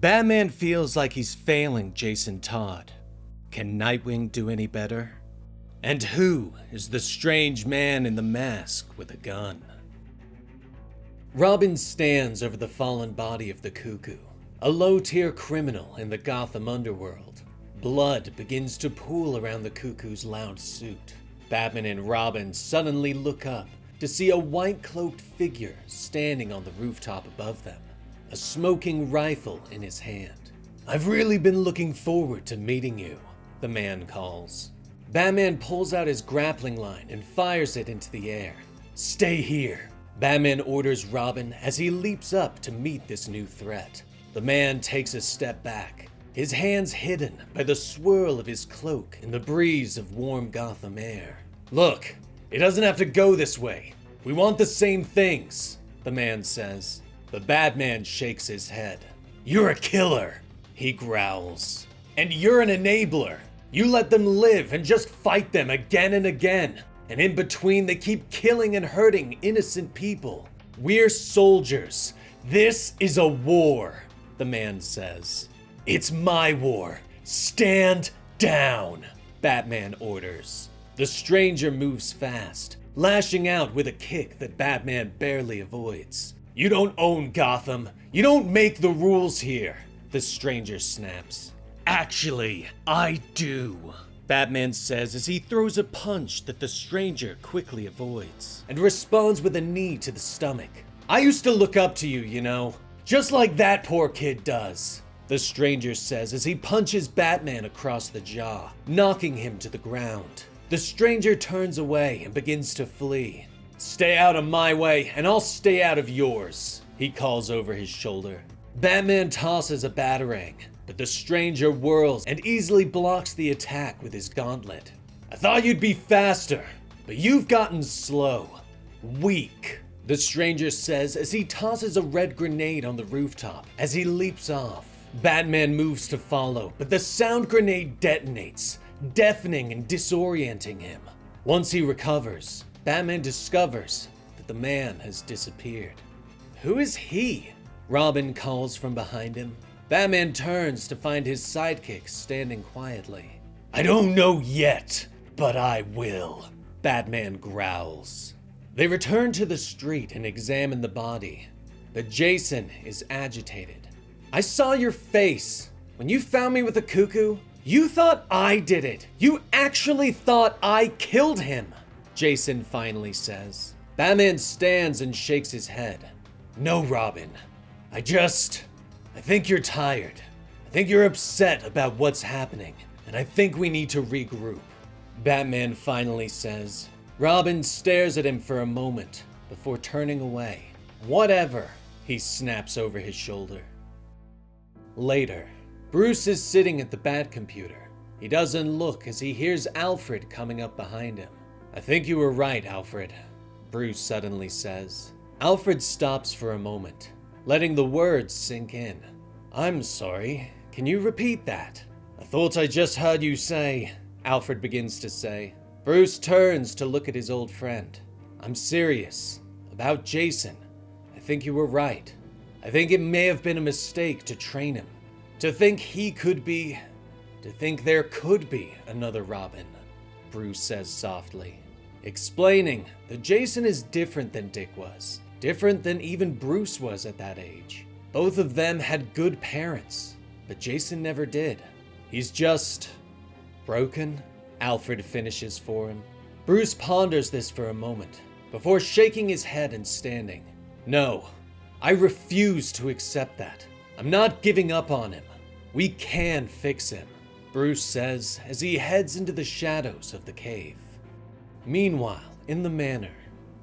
Batman feels like he's failing Jason Todd. Can Nightwing do any better? And who is the strange man in the mask with a gun? Robin stands over the fallen body of the Cuckoo, a low-tier criminal in the Gotham underworld. Blood begins to pool around the Cuckoo's loud suit. Batman and Robin suddenly look up to see a white-cloaked figure standing on the rooftop above them, a smoking rifle in his hand. "I've really been looking forward to meeting you," the man calls. Batman pulls out his grappling line and fires it into the air. "Stay here," Batman orders Robin as he leaps up to meet this new threat. The man takes a step back, his hands hidden by the swirl of his cloak in the breeze of warm Gotham air. "Look, it doesn't have to go this way. We want the same things," the man says. The Batman shakes his head. "You're a killer," he growls. "And you're an enabler. You let them live and just fight them again and again. And in between, they keep killing and hurting innocent people. We're soldiers. This is a war," the man says. "It's my war. Stand down," Batman orders. The stranger moves fast, lashing out with a kick that Batman barely avoids. "You don't own Gotham. You don't make the rules here," the stranger snaps. "Actually, I do," Batman says as he throws a punch that the stranger quickly avoids, and responds with a knee to the stomach. "I used to look up to you, you know, just like that poor kid does," the stranger says as he punches Batman across the jaw, knocking him to the ground. The stranger turns away and begins to flee. "Stay out of my way, and I'll stay out of yours," he calls over his shoulder. Batman tosses a batarang, but the stranger whirls and easily blocks the attack with his gauntlet. "I thought you'd be faster, but you've gotten slow. Weak," the stranger says as he tosses a red grenade on the rooftop as he leaps off. Batman moves to follow, but the sound grenade detonates, deafening and disorienting him. Once he recovers, Batman discovers that the man has disappeared. "Who is he?" Robin calls from behind him. Batman turns to find his sidekick standing quietly. "I don't know yet, but I will," Batman growls. They return to the street and examine the body, but Jason is agitated. "I saw your face. When you found me with the Cuckoo, you thought I did it. You actually thought I killed him," Jason finally says. Batman stands and shakes his head. "No, Robin. I think you're tired. I think you're upset about what's happening, and I think we need to regroup," Batman finally says. Robin stares at him for a moment before turning away. "Whatever," he snaps over his shoulder. Later, Bruce is sitting at the Bat computer. He doesn't look as he hears Alfred coming up behind him. "I think you were right, Alfred," Bruce suddenly says. Alfred stops for a moment, letting the words sink in. "I'm sorry. Can you repeat that?" "I thought I just heard you say," Alfred begins to say. Bruce turns to look at his old friend. "I'm serious. About Jason. I think you were right. I think it may have been a mistake to train him. To think there could be another Robin," Bruce says softly, explaining that Jason is different than Dick was. Different than even Bruce was at that age. Both of them had good parents, but Jason never did. "He's just broken," Alfred finishes for him. Bruce ponders this for a moment, before shaking his head and standing. "No, I refuse to accept that. I'm not giving up on him. We can fix him," Bruce says as he heads into the shadows of the cave. Meanwhile, in the manor,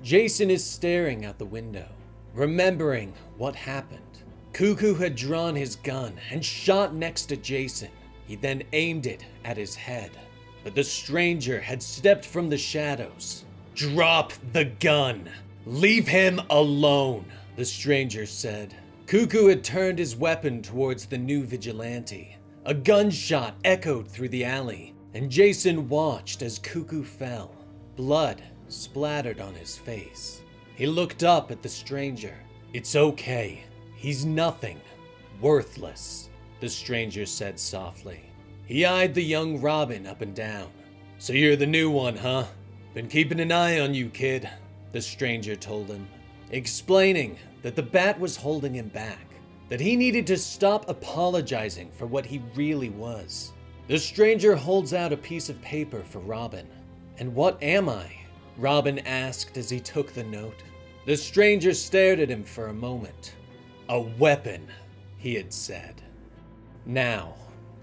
Jason is staring out the window, remembering what happened. Cuckoo had drawn his gun and shot next to Jason. He then aimed it at his head, but the stranger had stepped from the shadows. "Drop the gun! Leave him alone," the stranger said. Cuckoo had turned his weapon towards the new Vigilante. A gunshot echoed through the alley, and Jason watched as Cuckoo fell. Blood splattered on his face. He looked up at the stranger. "It's okay. He's nothing," Worthless, the stranger said softly. He eyed the young Robin up and down. So you're the new one, huh? Been keeping an eye on you, kid, the stranger told him, explaining that the Bat was holding him back, that he needed to stop apologizing for what he really was. The stranger holds out a piece of paper for Robin. And what am I? Robin asked as he took the note. The stranger stared at him for a moment. A weapon, he had said. Now,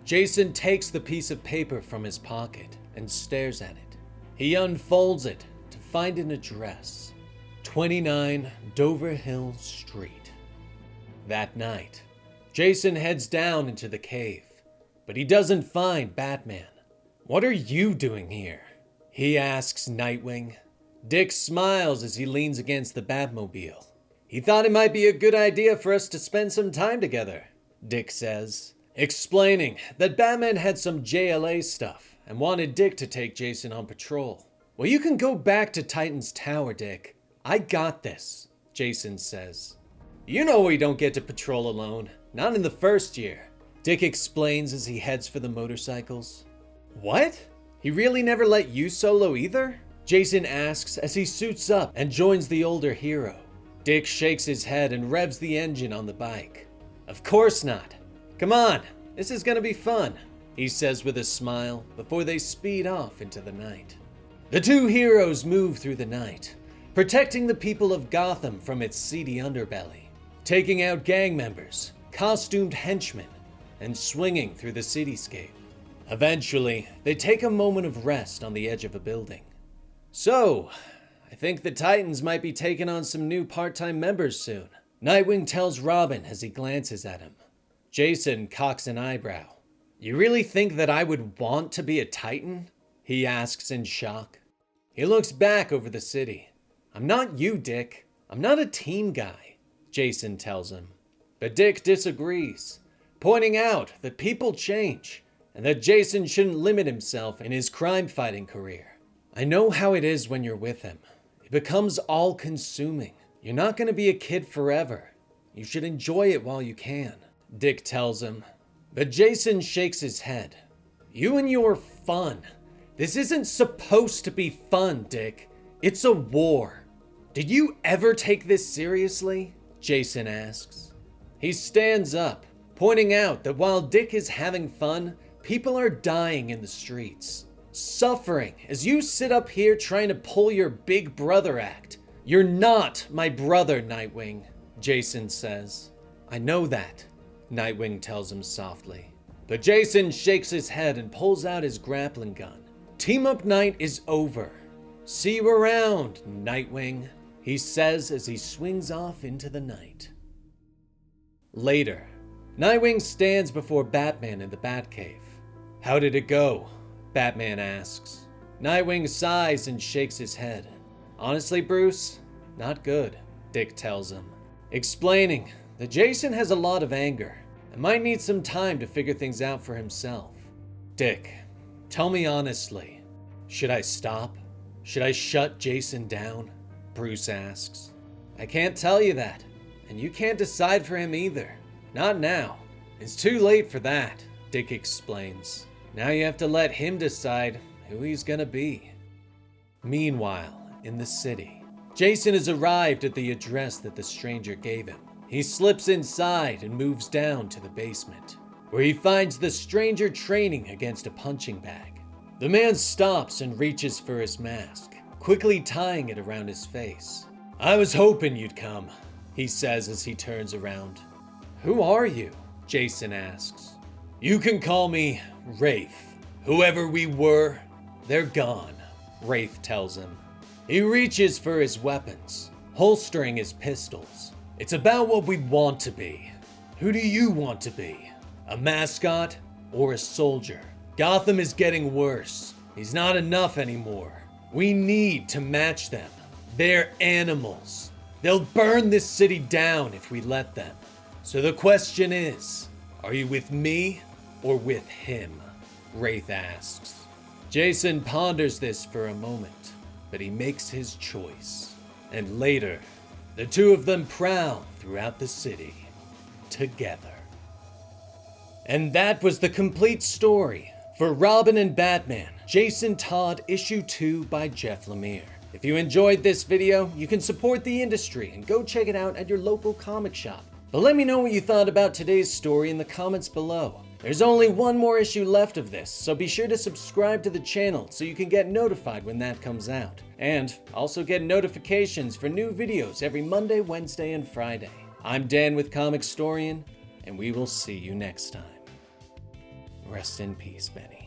Jason takes the piece of paper from his pocket and stares at it. He unfolds it to find an address. 29 Dover Hill Street. That night, Jason heads down into the cave, but he doesn't find Batman. What are you doing here? He asks Nightwing. Dick smiles as he leans against the Batmobile. He thought it might be a good idea for us to spend some time together, Dick says, explaining that Batman had some JLA stuff and wanted Dick to take Jason on patrol. Well, you can go back to Titan's Tower, Dick. I got this, Jason says. You know we don't get to patrol alone, not in the first year, Dick explains as he heads for the motorcycles. What? He really never let you solo either? Jason asks as he suits up and joins the older hero. Dick shakes his head and revs the engine on the bike. Of course not. Come on, this is gonna be fun, he says with a smile before they speed off into the night. The two heroes move through the night, protecting the people of Gotham from its seedy underbelly, taking out gang members, costumed henchmen, and swinging through the cityscape. Eventually, they take a moment of rest on the edge of a building. So, I think the Titans might be taking on some new part-time members soon, Nightwing tells Robin as he glances at him. Jason cocks an eyebrow. You really think that I would want to be a Titan? He asks in shock. He looks back over the city. I'm not you, Dick. I'm not a team guy, Jason tells him. But Dick disagrees, pointing out that people change and that Jason shouldn't limit himself in his crime-fighting career. I know how it is when you're with him. It becomes all-consuming. You're not going to be a kid forever. You should enjoy it while you can, Dick tells him. But Jason shakes his head. You and your fun. This isn't supposed to be fun, Dick. It's a war. Did you ever take this seriously? Jason asks. He stands up, pointing out that while Dick is having fun, people are dying in the streets, suffering as you sit up here trying to pull your big brother act. You're not my brother, Nightwing, Jason says. I know that, Nightwing tells him softly. But Jason shakes his head and pulls out his grappling gun. Team-up night is over. See you around, Nightwing, he says as he swings off into the night. Later, Nightwing stands before Batman in the Batcave. How did it go? Batman asks. Nightwing sighs and shakes his head. Honestly, Bruce, not good, Dick tells him, explaining that Jason has a lot of anger and might need some time to figure things out for himself. Dick, tell me honestly, should I stop? Should I shut Jason down? Bruce asks. I can't tell you that, and you can't decide for him either. Not now. It's too late for that, Dick explains. Now you have to let him decide who he's gonna be. Meanwhile, in the city, Jason has arrived at the address that the stranger gave him. He slips inside and moves down to the basement, where he finds the stranger training against a punching bag. The man stops and reaches for his mask, quickly tying it around his face. I was hoping you'd come, he says as he turns around. Who are you? Jason asks. You can call me Wraith. Whoever we were, they're gone, Wraith tells him. He reaches for his weapons, holstering his pistols. It's about what we want to be. Who do you want to be? A mascot or a soldier? Gotham is getting worse. He's not enough anymore. We need to match them. They're animals. They'll burn this city down if we let them. So the question is, are you with me or with him? Wraith asks. Jason ponders this for a moment, but he makes his choice. And later, the two of them prowl throughout the city together. And that was the complete story for Robin and Batman, Jason Todd Issue 2 by Jeff Lemire. If you enjoyed this video, you can support the industry and go check it out at your local comic shop. But let me know what you thought about today's story in the comments below. There's only one more issue left of this, so be sure to subscribe to the channel so you can get notified when that comes out. And also get notifications for new videos every Monday, Wednesday, and Friday. I'm Dan with Comicstorian, and we will see you next time. Rest in peace, Benny.